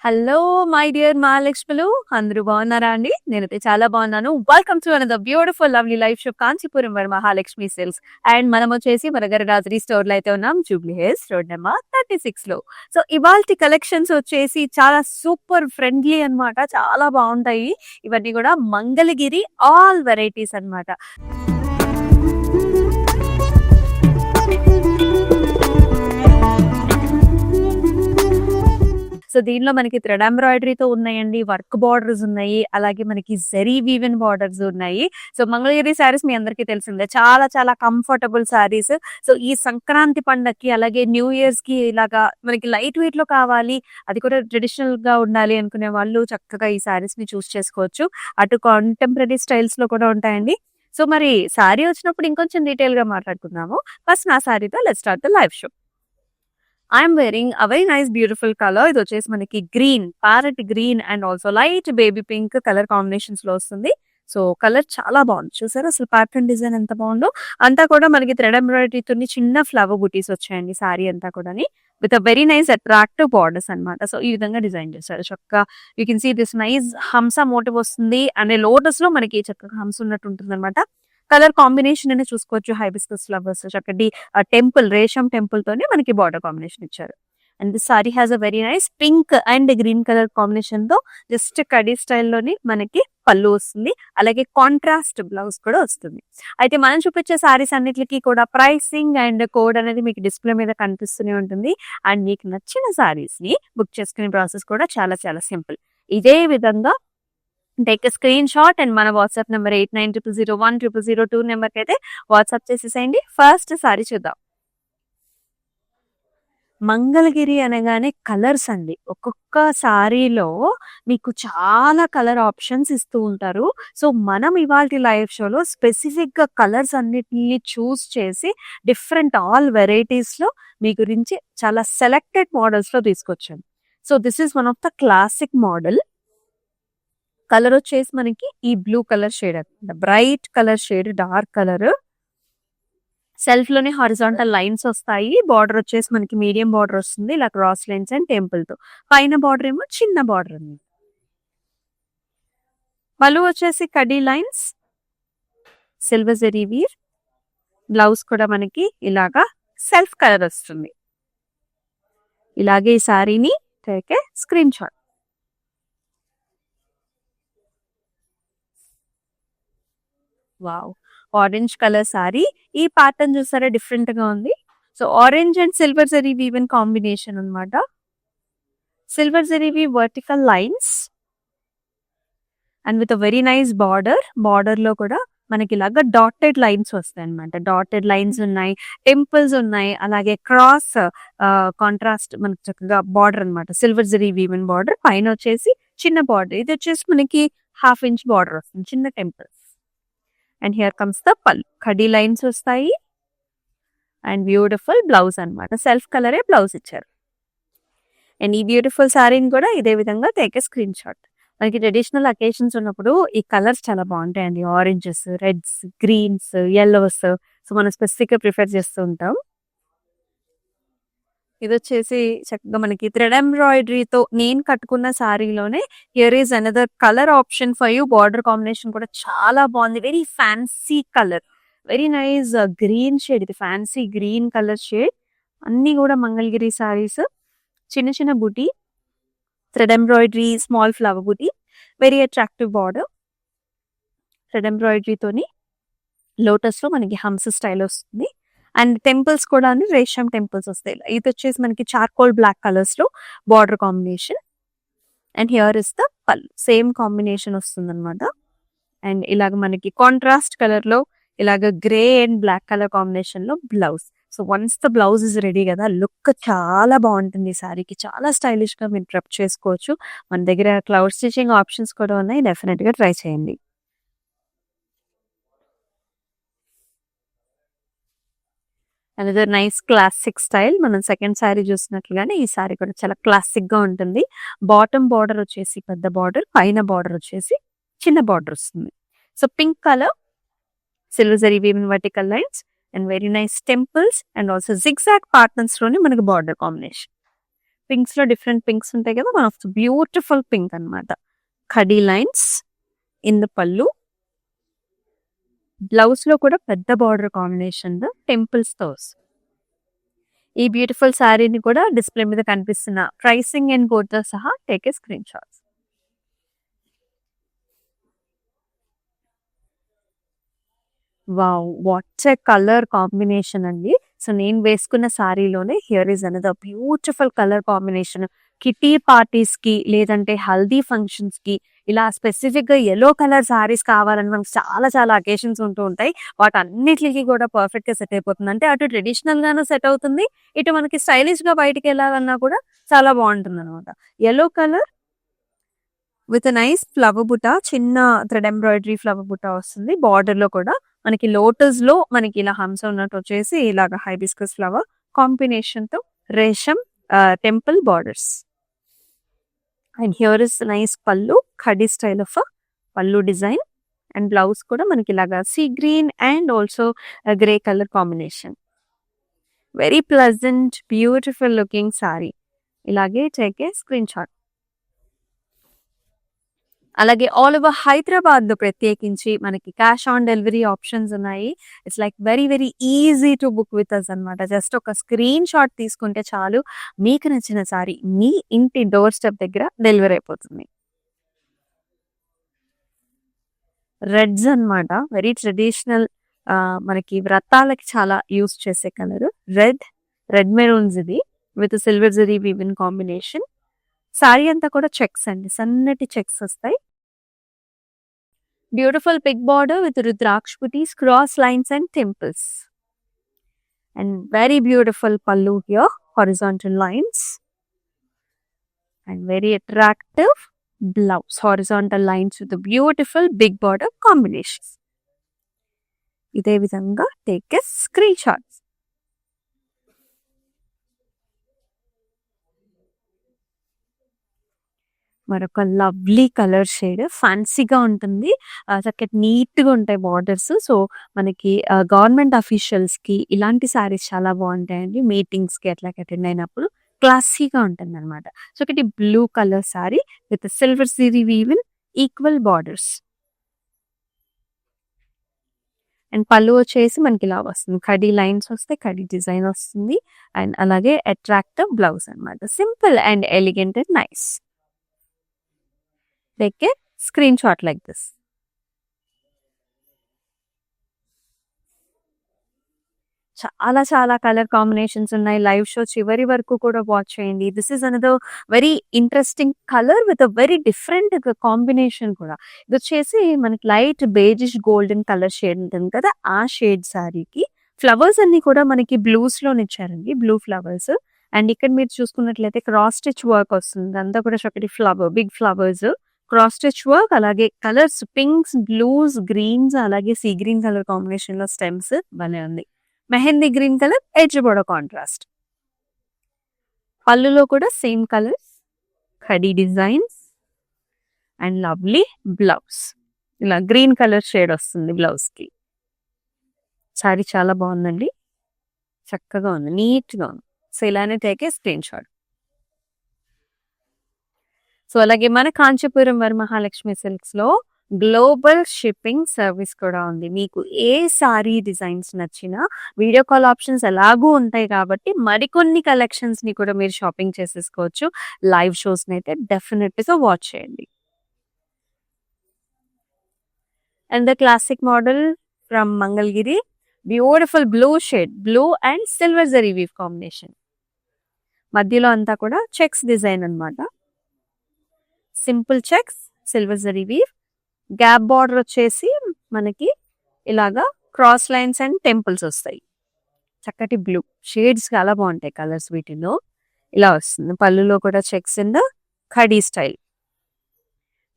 Hello my dear మహాలక్ష్ములు, అందరూ బాగున్నారా అండి? నేనైతే చాలా బాగున్నాను. Welcome to another beautiful lovely life show Kanchipuram were Mahalakshmi silks. And మనం వచ్చేసి మన గరరాజరి స్టోర్ లో అయితే ఉన్నాం, జూబ్లీ హిల్స్ రోడ్ నెంబర్ 36 లో. సో ఇవాల్టి కలెక్షన్స్ వచ్చేసి చాలా సూపర్ ఫ్రెండ్లీ అన్నమాట, చాలా బాగుంటాయి. ఇవన్నీ కూడా మంగళగిరి ఆల్ వెరైటీస్ అన్నమాట. సో దీనిలో మనకి థ్రెడ్ ఎంబ్రాయిడరీతో ఉన్నాయండి, వర్క్ బార్డర్స్ ఉన్నాయి, అలాగే మనకి జరీ వీవెన్ బార్డర్స్ ఉన్నాయి. సో మంగళగిరి శారీస్ మీ అందరికీ తెలిసిందే, చాలా చాలా కంఫర్టబుల్ శారీస్. సో ఈ సంక్రాంతి పండగకి అలాగే న్యూ ఇయర్స్ కి ఇలాగా మనకి లైట్ వెయిట్ లో కావాలి, అది కూడా ట్రెడిషనల్ గా ఉండాలి అనుకునే వాళ్ళు చక్కగా ఈ శారీస్ ని చూస్ చేసుకోవచ్చు. అటు కాంటెంపరీ స్టైల్స్ లో కూడా ఉంటాయండి. సో మరి శారీ వచ్చినప్పుడు ఇంకొంచెం డీటెయిల్ గా మాట్లాడుకుందాము. ఫస్ట్ నా శారీతో let's start the live show. I'm wearing a very nice beautiful colour. ఇది వచ్చేసి మనకి green, parrot green and also light baby pink colour combinations లో వస్తుంది. సో కలర్ చాలా బాగుంది, చూసారు అసలు ప్యాటర్న్ డిజైన్ ఎంత బాగుందో. అంతా కూడా మనకి థ్రెడ్ ఎంబ్రాయిడరీతో చిన్న ఫ్లవర్ బుటీస్ వచ్చాయండి సారీ అంతా కూడా, with a very nice attractive borders అనమాట. సో ఈ విధంగా డిజైన్ చేశారు చక్కగా. You can see this nice hamsa motif వస్తుంది, అండ్ లోటస్ లో మనకి చక్కగా హంస ఉన్నట్టు ఉంటుంది అనమాట. కలర్ కాంబినేషన్ అనే చూసుకోవచ్చు, హైబిస్కస్ ఫ్లవర్స్, చక్కటి టెంపుల్, రేషం టెంపుల్ తోనే మనకి బార్డర్ కాంబినేషన్ ఇచ్చారు. And this sorry has a very nice pink and green colour combination తో జస్ట్ కడీ స్టైల్లోని మనకి పళ్ళు వస్తుంది, అలాగే కాంట్రాస్ట్ బ్లౌజ్ కూడా వస్తుంది. అయితే మనం చూపించే సారీస్ అన్నిటికీ కూడా ప్రైసింగ్ అండ్ కోడ్ అనేది మీకు డిస్ప్లే మీద కనిపిస్తూనే ఉంటుంది. అండ్ మీకు నచ్చిన సారీస్ ని బుక్ చేసుకునే ప్రాసెస్ కూడా చాలా చాలా సింపుల్. ఇదే విధంగా టేక్ స్క్రీన్ షాట్ అండ్ మన వాట్సాప్ నెంబర్ 8900010002 నెంబర్కి అయితే వాట్సాప్ చేసేసేయండి. ఫస్ట్ సారీ చూద్దాం. మంగళగిరి అనగానే కలర్స్ అండి, ఒక్కొక్క సారీలో మీకు చాలా కలర్ ఆప్షన్స్ ఇస్తూ ఉంటారు. సో మనం ఇవాళ లైవ్ షోలో స్పెసిఫిక్ గా కలర్స్ అన్నిటిని చూస్ చేసి డిఫరెంట్ ఆల్ వెరైటీస్ లో మీ గురించి చాలా సెలెక్టెడ్ మోడల్స్ లో తీసుకొచ్చాను. So this is one of the classic model. Colour వచ్చేసి మనకి ఈ బ్లూ కలర్ షేడ్ అనమాట, bright colour shade, dark colour. Self లోనే హారిజాంటల్ లైన్స్ వస్తాయి. బార్డర్ వచ్చేసి మనకి మీడియం బార్డర్ వస్తుంది, ఇలా క్రాస్ లైన్స్ అండ్ టెంపుల్ తో. పైన బార్డర్ ఏమో చిన్న బార్డర్ ఉంది. పళ్ళు వచ్చేసి కడీ lines, silver zari weave. Blouse కూడా మనకి ఇలాగా సెల్ఫ్ కలర్ వస్తుంది. ఇలాగే ఈ సారీని take a screen shot. Wow, orange colour sari. ఈ ప్యాటర్న్ చూసారా, డిఫరెంట్ గా ఉంది. So orange and silver zari woven combination అన్నమాట. Silver zari weave vertical lines and with very nice border. Border లో కూడా మనకి ఇలాగా డాటెడ్ లైన్స్ వస్తాయి అనమాట. డాటెడ్ లైన్స్ ఉన్నాయి, టెంపుల్స్ ఉన్నాయి, అలాగే క్రాస్ కాంట్రాస్ట్ మనకి చక్కగా బార్డర్ అనమాట. సిల్వర్ జరీ వీవెన్ బార్డర్, పైన వచ్చేసి చిన్న బార్డర్. ఇది వచ్చేసి మనకి 1/2 ఇంచ్ బార్డర్ వస్తుంది, చిన్న temples. And here comes the pallu, కడీ లైన్స్ వస్తాయి అండ్ బ్యూటిఫుల్ బ్లౌజ్ అనమాట. సెల్ఫ్ కలరే బ్లౌజ్ ఇచ్చారు. అండ్ ఈ బ్యూటిఫుల్ శారీని కూడా ఇదే విధంగా టేక్ ఏ స్క్రీన్ షాట్. మనకి ట్రెడిషనల్ అకేషన్స్ ఉన్నప్పుడు ఈ కలర్స్ చాలా బాగుంటాయండి, oranges, reds, greens, yellows. So మనం స్పెసిఫిక్ గా ప్రిఫర్ చేస్తూ ఉంటాం. ఇది వచ్చేసి చక్కగా మనకి థ్రెడ్ ఎంబ్రాయిడరీతో నేను కట్టుకున్న సారీలోనే here is another colour option for you. Border combination కూడా చాలా బాగుంది, very fancy colour, very nice green shade. ఇది ఫ్యాన్సీ గ్రీన్ కలర్ షేడ్. అన్ని కూడా మంగళగిరి సారీస్. చిన్న చిన్న బుటీ, థ్రెడ్ ఎంబ్రాయిడరీ, స్మాల్ ఫ్లవర్ బుటీ, వెరీ అట్రాక్టివ్ బార్డర్. థ్రెడ్ ఎంబ్రాయిడరీతోని లోటస్ లో మనకి హంస స్టైల్ వస్తుంది. అండ్ టెంపుల్స్ కూడా రేషం టెంపుల్స్ వస్తాయి. ఇది వచ్చేసి మనకి చార్కోల్ బ్లాక్ కలర్స్ లో border combination. And here is the pallu, same combination వస్తుంది అనమాట. అండ్ ఇలాగ మనకి కాంట్రాస్ట్ కలర్ లో ఇలాగ grey and black colour combination లో blouse. So once the blouse is ready కదా, లుక్ చాలా బాగుంటుంది ఈ సారీకి, చాలా స్టైలిష్ గా మీరు ప్రెప్ చేసుకోవచ్చు. మన దగ్గర క్లౌడ్ స్టిచింగ్ ఆప్షన్స్ కూడా ఉన్నాయి, డెఫినెట్ గా ట్రై చేయండి. Another nice classic style. మనం సెకండ్ శారీ చూసినట్లుగానే ఈ శారీ కూడా చాలా క్లాసిక్ గా ఉంటుంది. బాటమ్ బార్డర్ వచ్చేసి పెద్ద బార్డర్, పైన బార్డర్ వచ్చేసి చిన్న బార్డర్ వస్తుంది. So pink colour, silver zari woven vertical lines and very nice temples and also zigzag patterns లోనే మనకి బార్డర్ కాంబినేషన్. పింక్స్ లో డిఫరెంట్ పింక్స్ ఉంటాయి కదా, one of the beautiful pink అన్నమాట. ఖడీ లైన్స్ ఇన్ ద పళ్ళు. బ్లౌజ్ లో కూడా పెద్ద బార్డర్ కాంబినేషన్ టెంపుల్స్ తో వస్తుంది. ఈ బ్యూటిఫుల్ శారీని కూడా డిస్ప్లే మీద కనిపిస్తున్న ప్రైసింగ్ అండ్ కోడ్ తో సహా take a screen shots. Wow, what a colour combination అండి. సో నేను వేసుకున్న శారీలోనే here is another beautiful colour combination. Kitty parties కి లేదంటే హల్దీ ఫంక్షన్స్ కి ఇలా స్పెసిఫిక్ గా ఎల్లో కలర్ శారీస్ కావాలని మనకు చాలా చాలా అకేషన్స్ ఉంటూ ఉంటాయి. వాటన్నిటికి కూడా పర్ఫెక్ట్ గా సెట్ అయిపోతుంది. అంటే అటు ట్రెడిషనల్ గాను సెట్ అవుతుంది, ఇటు మనకి స్టైలిష్ గా బయటికి వెళ్ళాలన్నా కూడా చాలా బాగుంటుంది అనమాట. Yellow colour with nice flower బుట్ట, చిన్న థ్రెడ్ ఎంబ్రాయిడరీ ఫ్లవర్ బుట్ట వస్తుంది. బార్డర్ లో కూడా మనకి లోటస్ లో మనకి ఇలా హంస ఉన్నట్టు వచ్చేసి ఇలాగ హైబిస్కస్ ఫ్లవర్ కాంబినేషన్ తో రేషం temple borders. And here is nice pallu, ఖడీ style of pallu design. And blouse కూడా మనకి ఇలాగా sea green and also grey colour combination. Very pleasant beautiful looking sari. ఇలాగే టేక్ ఏ స్క్రీన్ షాట్. అలాగే ఆల్ ఓవర్ హైదరాబాద్ లో ప్రత్యేకించి మనకి క్యాష్ ఆన్ డెలివరీ ఆప్షన్స్ ఉన్నాయి. It's like very very easy to book with us అనమాట. జస్ట్ ఒక screen shot తీసుకుంటే చాలు, మీకు నచ్చిన సారీ మీ ఇంటి డోర్ స్టెప్ దగ్గర డెలివరీ అయిపోతుంది. రెడ్స్ అన్నమాట, వెరీ ట్రెడిషనల్, మనకి వ్రతాలకి చాలా యూస్ చేసే కలర్ రెడ్ మెరూన్స్ ఇది with silver zari woven combination. Sari అంతా కూడా చెక్స్ అండి, సన్నటి చెక్స్ వస్తాయి. Beautiful big border with rudraksha బుటీస్, cross lines and temples. And very beautiful pallu here, horizontal lines and very attractive blouse, horizontal lines with beautiful big border combination. ఇదే విధంగా take a screen shot. మరొక lovely colour shade, ఫ్యాన్సీగా ఉంటుంది, చక్కటి నీట్గా ఉంటాయి borders. So మనకి గవర్నమెంట్ అఫీషియల్స్ కి ఇలాంటి శారీస్ చాలా బాగుంటాయండి. మీటింగ్స్ కి అట్లా అటెండ్ అయినప్పుడు క్లాసీగా ఉంటుంది అనమాట. సో ఒకటి blue colour sari with silver zari woven equal borders. And pallu వచ్చేసి మనకి ఇలా వస్తుంది, ఖడీ లైన్స్ వస్తాయి, ఖడీ డిజైన్ వస్తుంది. అండ్ అలాగే అట్రాక్టివ్ బ్లౌజ్ అనమాట, simple and elegant and nice. Take a screenshot like this. చాలా చాలా కలర్ కాంబినేషన్స్ ఉన్నాయి. లైవ్ షో చివరి వరకు కూడా వాచ్ చేయండి. This is another very interesting colour with very different combination కూడా. ఇది వచ్చేసి మనకి light beigeish golden colour shade ఉంటుంది కదా, ఆ షేడ్ శారీకి ఫ్లవర్స్ అన్ని కూడా మనకి బ్లూస్ లోనే ఇచ్చారండి, బ్లూ ఫ్లవర్స్. అండ్ ఇక్కడ మీరు చూసుకున్నట్లయితే క్రాస్ స్టిచ్ వర్క్ వస్తుంది, అంతా కూడా ఒకటి flower, big flowers, cross stitch work. అలాగే కలర్స్ పింక్స్, బ్లూస్, గ్రీన్స్, అలాగే సీ గ్రీన్ కలర్ కాంబినేషన్ లో స్టెమ్స్ భలే ఉంది. Mehndi green colour edge border contrast. పళ్ళులో కూడా సేమ్ కలర్స్, ఖడీ డిజైన్స్ అండ్ లవ్లీ బ్లౌజ్. ఇలా గ్రీన్ కలర్ షేడ్ వస్తుంది బ్లౌజ్ కి. సారీ చాలా బాగుందండి, చక్కగా ఉంది, నీట్ గా ఉంది. సో ఇలానే take a screen shot. So అలాగే మన కాంచీపురం వరమహాలక్ష్మి సిల్క్స్ లో గ్లోబల్ షిప్పింగ్ సర్వీస్ కూడా ఉంది. మీకు ఏ సారీ డిజైన్స్ నచ్చినా వీడియో కాల్ ఆప్షన్స్ ఎలాగూ ఉంటాయి కాబట్టి మరికొన్ని కలెక్షన్స్ ని కూడా మీరు షాపింగ్ చేసేసుకోవచ్చు. లైవ్ షోస్ ని అయితే డెఫినెట్గా వాచ్ చేయండి. And the classic model from Mangalagiri, beautiful blue shade, blue and silver zari weave combination. మధ్యలో అంతా కూడా చెక్స్ డిజైన్ అన్నమాట, simple checks, silver zari weave. Gap border వచ్చేసి మనకి ఇలాగా క్రాస్ లైన్స్ అండ్ టెంపుల్స్ వస్తాయి. చక్కటి బ్లూ షేడ్స్ చాలా బాగుంటాయి కలర్స్ వీటిలో. ఇలా వస్తుంది పళ్ళులో కూడా చెక్స్ ఇన్ ద ఖడీ style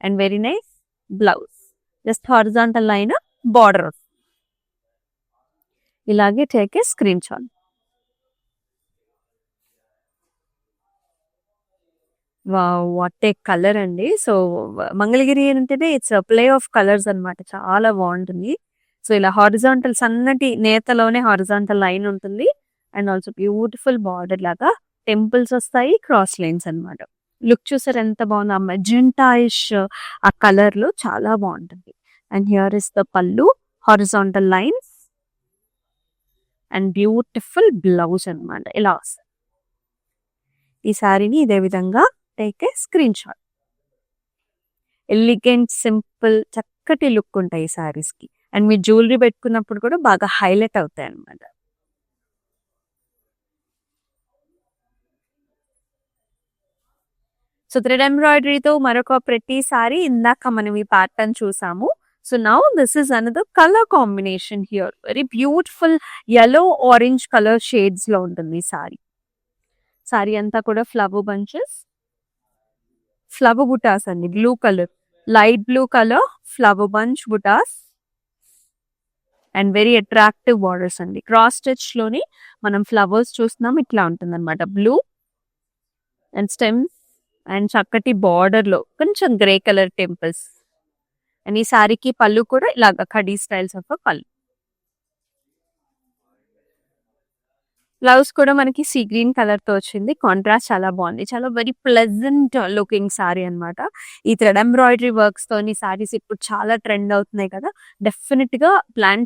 and very nice blouse. Just horizontal line border. ఇలాగే take a screen shot. What a colour అండి. సో మంగళగిరి అంటేనే ఇట్స్ ప్లే ఆఫ్ కలర్స్ అన్నమాట, చాలా బాగుంటుంది. సో ఇలా హారిజాంటల్ సన్నటి నేతలోనే హారిజాంటల్ లైన్ ఉంటుంది అండ్ ఆల్సో బ్యూటిఫుల్ బార్డర్ లాగా టెంపుల్స్ వస్తాయి, క్రాస్ లైన్స్ అన్నమాట. లుక్ చూసారు ఎంత బాగుందో, ఆ మెజెంటాయిష్ ఆ కలర్ లో చాలా బాగుంటుంది. అండ్ హియర్ ఇస్ ద పల్లు, horizontal lines and beautiful blouse అన్నమాట. ఇలా వస్తుంది. ఈ శారీని ఇదే విధంగా take a screen shot. Elegant, simple, చక్కటి లుక్ ఉంటాయి ఈ శారీస్ కి. అండ్ మీరు జ్యువెలరీ పెట్టుకున్నప్పుడు కూడా బాగా హైలైట్ అవుతాయి అన్నమాట. సో థ్రెడ్ ఎంబ్రాయిడరీతో మరొక ప్రతి సారీ ఇందాక మనం ఈ ప్యాటర్న్ చూసాము. So now this is another colour combination here. Very beautiful yellow orange colour shades లో ఉంటుంది ఈ సారీ. సారీ అంతా కూడా ఫ్లవర్ బంచెస్, ఫ్లవర్ బుటాస్ అండి. Blue colour, light blue colour flower bunch బుటాస్ అండ్ వెరీ అట్రాక్టివ్ బార్డర్స్ అండి. క్రాస్ స్టిచ్ లోని మనం ఫ్లవర్స్ చూస్తున్నాం, ఇట్లా ఉంటుంది అనమాట. బ్లూ అండ్ స్టెమ్స్ అండ్ చక్కటి బార్డర్ లో కొంచెం గ్రే కలర్ టెంపుల్స్. అండ్ ఈ సారీకి పళ్ళు కూడా ఇలాగ కడీ స్టైల్స్ ఆఫ్ పళ్ళు. బ్లౌజ్ కూడా మనకి సీ గ్రీన్ కలర్ తో వచ్చింది. కాంట్రాస్ట్ చాలా బాగుంది. చాలా వెరీ ప్లెజెంట్ లుకింగ్ సారీ అన్నమాట. ఈ థ్రెడ్ ఎంబ్రాయిడరీ వర్క్స్ తోని సారీస్ ఇప్పుడు చాలా ట్రెండ్ అవుతున్నాయి కదా. డెఫినెట్ గా ప్లాన్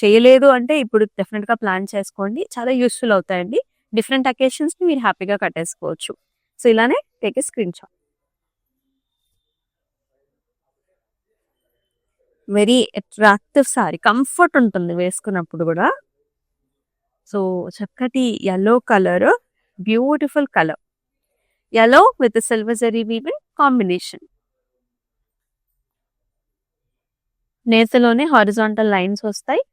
చేయలేదు అంటే ఇప్పుడు డెఫినెట్ గా ప్లాన్ చేసుకోండి. చాలా యూస్ఫుల్ అవుతాయండి. డిఫరెంట్ అకేషన్స్ ని మీరు హ్యాపీగా కట్టేసుకోవచ్చు. సో ఇలానే take a screen shot. Very attractive sari, comfort ఉంటుంది వేసుకున్నప్పుడు కూడా. సో చక్కటి yellow colour, beautiful colour, yellow with silver zari weaving combination. నేతలోనే హారిజాంటల్ లైన్స్ వస్తాయి.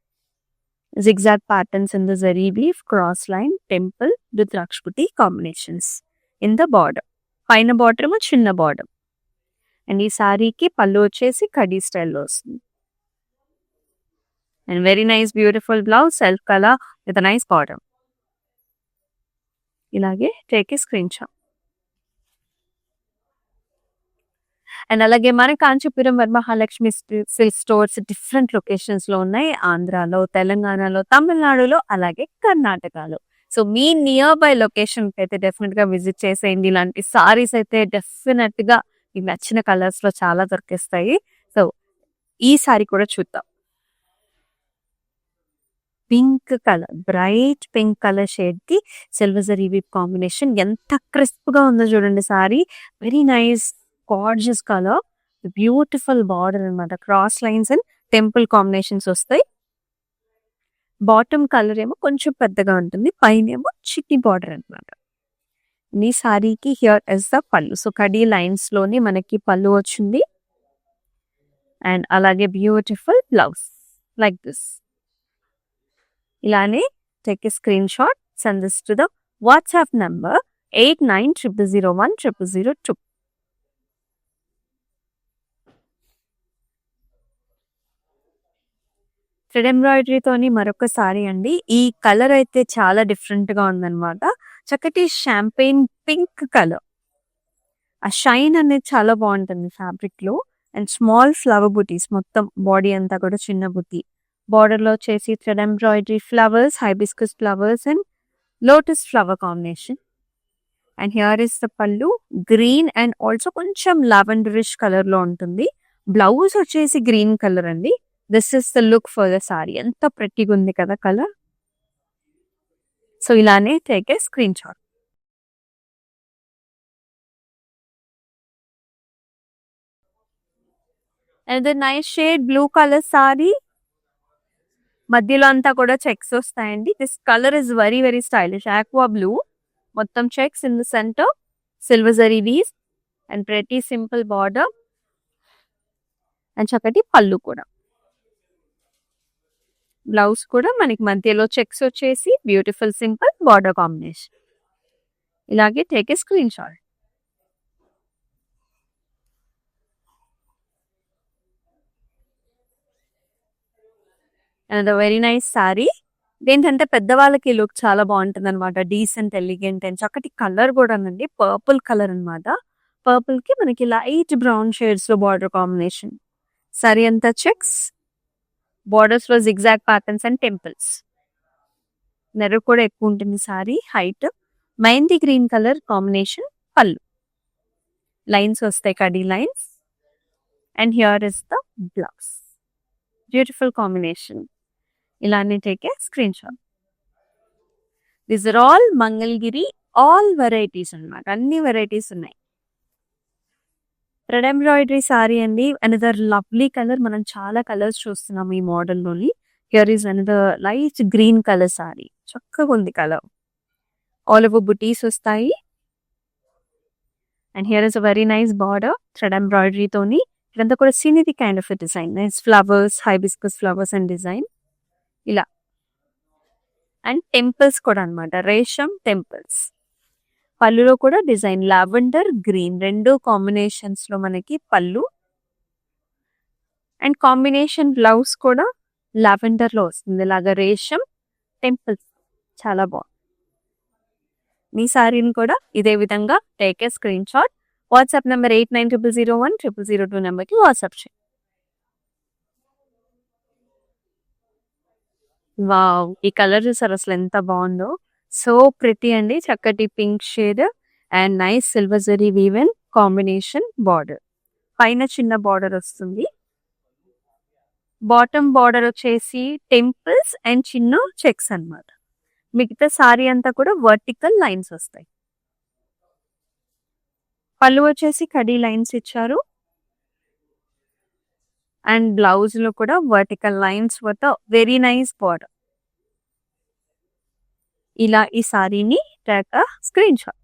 zigzag patterns in the zari weave, cross line, temple, రుద్రాక్షపుటి కాంబినేషన్స్ ఇన్ ద బార్డర్. పైన border ఏమో చిన్న బార్డర్. అండ్ ఈ సారీకి పళ్ళు వచ్చేసి కడీ స్టైల్లో వస్తుంది. And very nice beautiful blouse, self colour with nice border. ఇలాగే take a screen shot. And అలాగే మన Kanchipuram Varamahalakshmi silk stores different locations లో ఉన్నాయి. ఆంధ్రాలో, తెలంగాణలో, తమిళనాడులో, అలాగే కర్ణాటకలో. సో మీ నియర్ బై లొకేషన్ అయితే డెఫినెట్ గా విజిట్ చేసేయండి. ఇలాంటి సారీస్ అయితే డెఫినెట్ గా మీకు నచ్చిన కలర్స్ లో చాలా దొరికిస్తాయి. సో ఈ సారీ కూడా చూద్దాం. Pink colour, bright pink colour shade కి సిల్వర్ జరీ వీవ్ కాంబినేషన్. ఎంత క్రిస్ప్ గా ఉందో చూడండి sari. Very nice gorgeous colour, beautiful border అన్నమాట. Cross lines and temple combinations వస్తాయి. బాటమ్ కలర్ ఏమో కొంచెం పెద్దగా ఉంటుంది, పైన ఏమో చిట్టి బార్డర్ అన్నమాట. ఈ సారీకి here is the pallu. So కడీ లైన్స్ లోని మనకి పళ్ళు వచ్చింది. అండ్ అలాగే బ్యూటిఫుల్ బ్లౌజ్ లైక్ దిస్. ఇలానే take a screen shot, send this to the WhatsApp number 8900010002. Thread ఎంబ్రాయిడరీతోని మరొక సారీ అండి. ఈ కలర్ అయితే చాలా డిఫరెంట్ గా ఉందన్నమాట. చక్కటి షాంపెయిన్ పింక్ కలర్. ఆ షైన్ అనేది చాలా బాగుంటుంది ఫ్యాబ్రిక్ లో. అండ్ స్మాల్ ఫ్లవర్ బుటీస్, మొత్తం బాడీ అంతా కూడా చిన్న బుటీ. బార్డర్ లో వచ్చేసి thread embroidery flowers, hibiscus flowers and lotus flower combination. And here is the పళ్ళు, గ్రీన్ అండ్ ఆల్సో కొంచెం లావెండరిష్ కలర్ లో ఉంటుంది. బ్లౌజ్ వచ్చేసి గ్రీన్ కలర్ అండి. This is the look for the sorry. ఎంత ప్రెట్టిగా ఉంది కదా కలర్. సో ఇలానే take a screen shot. And the nice shade blue colour sorry. మధ్యలో అంతా కూడా చెక్స్ వస్తాయండి. This colour is very very stylish. Aqua blue, మొత్తం checks in the centre, silver zari weaves and pretty simple border and చక్కటి పళ్ళు కూడా. Blouse కూడా మనకి మధ్యలో చెక్స్ వచ్చేసి బ్యూటిఫుల్ సింపుల్ బార్డర్ కాంబినేషన్. ఇలాగే take a screen shot. And very nice sari. ఏంటంటే పెద్దవాళ్ళకి లుక్ చాలా బాగుంటుంది అనమాట. డీసెంట్, ఎలిగెంట్ అండ్ చక్కటి కలర్ కూడా అండి. పర్పుల్ కలర్ అనమాట. పర్పుల్ కి మనకి లైట్ బ్రౌన్ షేడ్స్ లో బార్డర్ కాంబినేషన్. సారీ అంతా చెక్స్, బార్డర్స్ లో జిగ్జాగ్ ప్యాటర్న్స్ అండ్ టెంపుల్స్. నెర్ర కూడా ఎక్కువ ఉంటుంది sari height. Mehndi green colour combination పళ్ళు, లైన్స్ వస్తాయి కడీ lines. And here is the blouse. Beautiful combination. ఇలానే take a screen shot. These are all Mangalagiri, all varieties అన్నమాట, అన్ని వెరైటీస్ ఉన్నాయి. థ్రెడ్ ఎంబ్రాయిడరీ సారీ అండి. Another lovely colour. మనం చాలా కలర్స్ చూస్తున్నాం ఈ మోడల్లోని. Here is another light green colour sari. చక్కగా ఉంది కలర్. ఆల్ ఓవర్ బుటీస్ వస్తాయి. And here is a very nice border thread embroidery తోని. ఇదంతా కూడా scenery kind of design. Nice flowers, hibiscus flowers and design ఇలా. అండ్ టెంపుల్స్ కూడా అన్నమాట, రేషం టెంపుల్స్. పళ్ళులో కూడా డిజైన్ లావెండర్ గ్రీన్, రెండు కాంబినేషన్స్ లో మనకి పళ్ళు. అండ్ కాంబినేషన్ బ్లౌజ్ కూడా లావెండర్ లో వస్తుంది, ఇలాగా రేషం టెంపుల్స్. చాలా బాగుంది. మీ సారీని కూడా ఇదే విధంగా take a screen shot. WhatsApp number 8900010002 నెంబర్కి వాట్సాప్ చేయండి. వావ్! ఈ కలర్ చూసారు అసలు ఎంత బాగుందో. సో ప్రిటీ అండి. చక్కటి pink shade and nice silver zari woven combination border. పైన చిన్న బార్డర్ వస్తుంది. బాటమ్ బార్డర్ వచ్చేసి టెంపుల్స్ అండ్ చిన్న చెక్స్ అన్నమాట. మిగతా సారీ అంతా కూడా వర్టికల్ లైన్స్ వస్తాయి. పళ్ళు వచ్చేసి కడీ లైన్స్ ఇచ్చారు. అండ్ బ్లౌజ్ లో కూడా vertical lines with very nice border. ఇలా ఈ సారీని take a screen shot.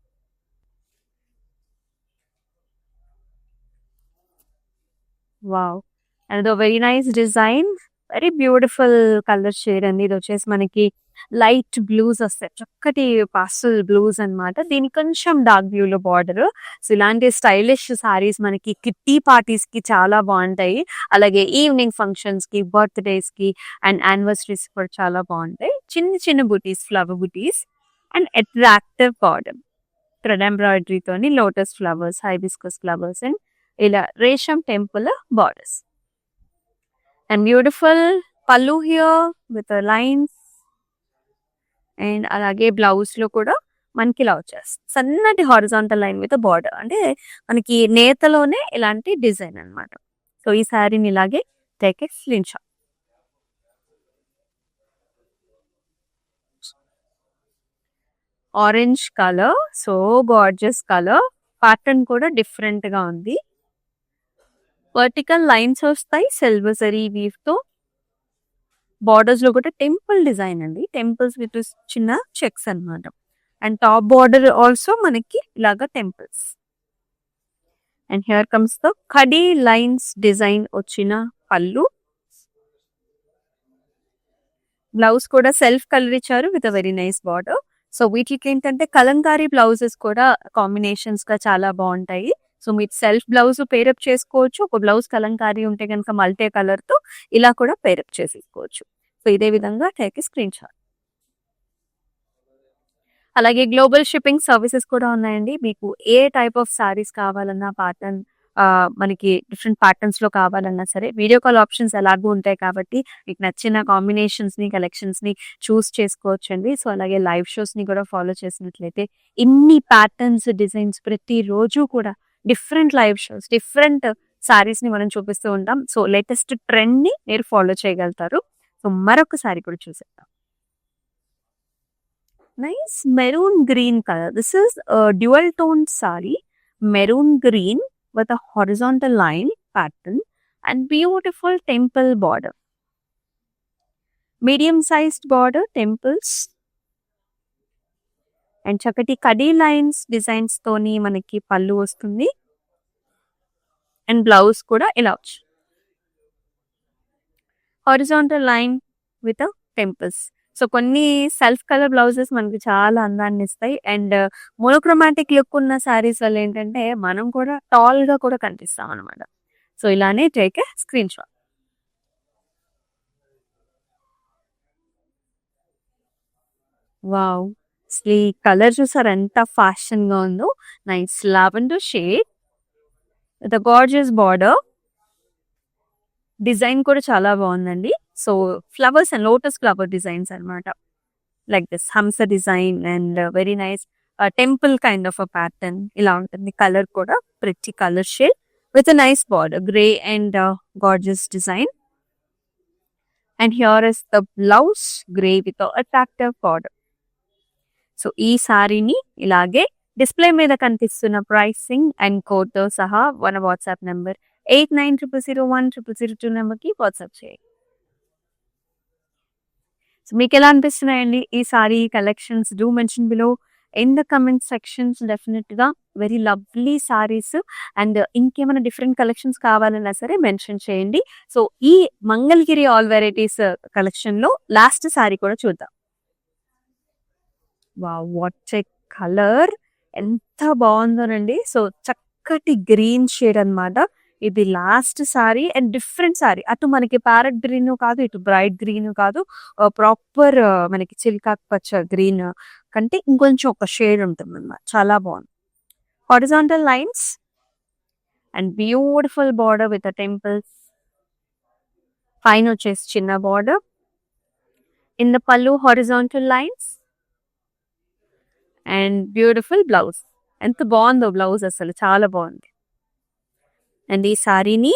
Wow! And very nice design, very beautiful colour shade అండి. ఇది వచ్చేసి మనకి లైట్ బ్లూస్ వస్తాయి, చక్కటి పాస్టల్ బ్లూస్ అన్నమాట. దీని కొంచెం డార్క్ బ్లూ లో బార్డర్. సో ఇలాంటి స్టైలిష్ సారీస్ మనకి కిట్టి పార్టీస్ కి చాలా బాగుంటాయి. అలాగే ఈవినింగ్ ఫంక్షన్స్ కి, బర్త్డేస్ కి అండ్ యానివర్సరీస్ కూడా చాలా బాగుంటాయి. చిన్న చిన్న బుటీస్, ఫ్లవర్ బుటీస్ and attractive border. Thread embroidery తోని lotus flowers, hibiscus flowers and ఇలా రేషం temple borders. And beautiful pallu here with lines. And అలాగే బ్లౌజ్ లో కూడా మనకి ఇలా వచ్చేస్తుంది సన్నటి హారిజాంటల్ లైన్ విత్ బార్డర్. అంటే మనకి నేతలోనే ఇలాంటి డిజైన్ అన్నమాట. సో ఈ శారీని ఇలాగే take a screen shot. Orange colour, so gorgeous colour. Pattern కూడా డిఫరెంట్ గా ఉంది. వర్టికల్ లైన్స్ వస్తాయి సిల్వర్ జరీ వీవ్ తో. బార్డర్స్ లో కూడా టెంపుల్ డిజైన్ అండి, టెంపుల్స్ విత్ చిన్న చెక్స్ అన్నమాట. అండ్ టాప్ బార్డర్ ఆల్సో మనకి ఇలాగా temples. And here comes the khadi lines design వచ్చిన పళ్ళు. బ్లౌజ్ కూడా సెల్ఫ్ కలర్ ఇచ్చారు with very nice border. So వీటికి ఏంటంటే కలంకారీ బ్లౌజెస్ కూడా కాంబినేషన్స్ గా చాలా బాగుంటాయి. సో మీరు సెల్ఫ్ బ్లౌజ్ పేరప్ చేసుకోవచ్చు. ఒక బ్లౌజ్ కలంకారీ ఉంటే కనుక మల్టీ కలర్ తో ఇలా కూడా పేరప్ చేసేసుకోవచ్చు. సో ఇదే విధంగా టేక్ స్క్రీన్ షాట్. అలాగే గ్లోబల్ షిప్పింగ్ సర్వీసెస్ కూడా ఉన్నాయండి. మీకు ఏ టైప్ ఆఫ్ సారీస్ కావాలన్నా, ప్యాటర్న్ మనకి డిఫరెంట్ ప్యాటర్న్స్ లో కావాలన్నా సరే వీడియో కాల్ ఆప్షన్స్ ఎలాగూ ఉంటాయి కాబట్టి మీకు నచ్చిన కాంబినేషన్స్ ని, కలెక్షన్స్ ని చూస్ చేసుకోవచ్చండి. సో అలాగే లైవ్ షోస్ ని కూడా ఫాలో చేసినట్లయితే ఇన్ని ప్యాటర్న్స్, డిజైన్స్ ప్రతి రోజు కూడా different live shows, different saris ని మనం చూపిస్తూ ఉంటాం. సో లేటెస్ట్ ట్రెండ్ ని మీరు ఫాలో చేయగలుగుతారు. సో మరొకసారి కూడా చూసేద్దాం. Nice maroon green colour. This is dual tone sorry, maroon green with a horizontal line pattern and beautiful temple border. Medium sized border, temples and chakati kadi lines designs toni manaki pallu vastundi and blouse kuda ila vachu. Horizontal line with a temples. So కొన్ని self colour blouses మనకి చాలా అందాన్ని ఇస్తాయి. And monochromatic look ఉన్న శారీస్ వల్ల ఏంటంటే మనం కూడా టాల్ గా కూడా కనిపిస్తాం అనమాట. సో ఇలానే take a screen shot. Wow! అసలు ఈ కలర్ చూసారు ఎంత ఫ్యాషన్ గా ఉందో. Nice lavender shade with gorgeous border. Design కూడా చాలా బాగుందండి. So flowers and lotus flower designs అన్నమాట. లైక్ దిస్ హంస design and very nice temple kind of a pattern ఇలా ఉంటుంది. కలర్ కూడా pretty colour shade with a nice border, grey and gorgeous design. And here is the blouse, grey with attractive border. So ఈ సారీని ఇలాగే display మీద కనిపిస్తున్న pricing and code తో సహా మన వాట్సాప్ నెంబర్ 8900010002 నెంబర్కి వాట్సాప్ చేయండి. సో మీకు ఎలా అనిపిస్తున్నాయండి ఈ sorry collections? Do mention below in the comment sections. Definite గా వెరీ లవ్లీ సారీస్. అండ్ ఇంకేమైనా డిఫరెంట్ కలెక్షన్స్ కావాలన్నా సరే మెన్షన్ చేయండి. సో ఈ మంగళగిరి ఆల్ వెరైటీస్ కలెక్షన్ లో లాస్ట్ సారీ కూడా చూద్దాం. వావ్, వాట్ ఏ కలర్, ఎంత బాగుందోనండి. సో చక్కటి గ్రీన్ షేడ్ అన్నమాట ఇది last sorry. And different sorry, అటు మనకి ప్యారెట్ గ్రీన్ కాదు, ఇటు బ్రైట్ గ్రీన్ కాదు, ప్రాపర్ మనకి చిల్కాక్ పచ్చ గ్రీన్ కంటే ఇంకొంచెం ఒక షేడ్ ఉంటుంది అన్నమాట. చాలా బాగుంది. Horizontal lines and beautiful border with temples. పైన వచ్చేసి చిన్న బార్డర్. ఇన్ ద పల్లు horizontal lines and beautiful blouse. ఎంత బాగుందో బ్లౌజ్, అసలు చాలా బాగుంది. అండ్ ఈ సారీని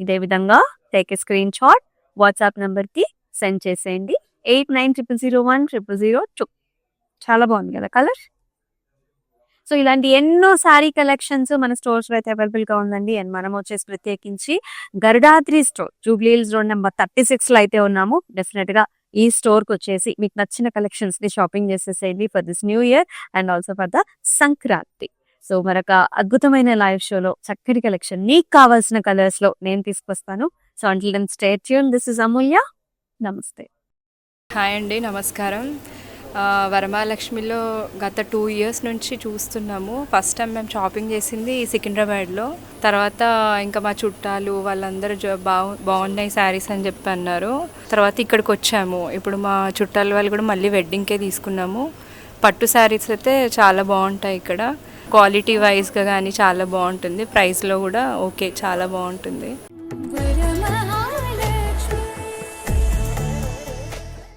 ఇదే విధంగా take a screen shot, WhatsApp నెంబర్కి సెండ్ చేసేయండి. 8900010002. చాలా బాగుంది కదా కలర్. సో ఇలాంటి ఎన్నో సారీ కలెక్షన్స్ మన స్టోర్స్ లో అయితే అవైలబుల్ గా ఉందండి. అండ్ మనం వచ్చేసి ప్రత్యేకించి Garudadri store, Jubilee hills road number 36 లో అయితే ఉన్నాము. డెఫినెట్ గా ఈ స్టోర్ కి వచ్చేసి మీకు నచ్చిన కలెక్షన్స్ ని షాపింగ్ చేసేసేయండి for this new year and also for the Sankranti. So మరొక అద్భుతమైన లైవ్ షోలో చక్కటి కలెక్షన్ నీకు కావాల్సిన కలర్స్ లో నేను తీసుకొస్తాను. So until then stay tune. This is Amulya. నమస్తే. హాయ్ అండి, నమస్కారం. వరమహాలక్ష్మిలో గత 2 years నుంచి చూస్తున్నాము. ఫస్ట్ టైం మేము షాపింగ్ చేసింది సికింద్రాబాద్లో. తర్వాత ఇంకా మా చుట్టాలు వాళ్ళందరూ బాగున్నాయి శారీస్ అని చెప్పి అన్నారు. తర్వాత ఇక్కడికి వచ్చాము. ఇప్పుడు మా చుట్టాల వాళ్ళు కూడా మళ్ళీ వెడ్డింగ్కే తీసుకున్నాము. పట్టు శారీస్ అయితే చాలా బాగుంటాయి ఇక్కడ. క్వాలిటీ వైజ్గా కానీ చాలా బాగుంటుంది. ప్రైస్లో కూడా ఓకే, చాలా బాగుంటుంది.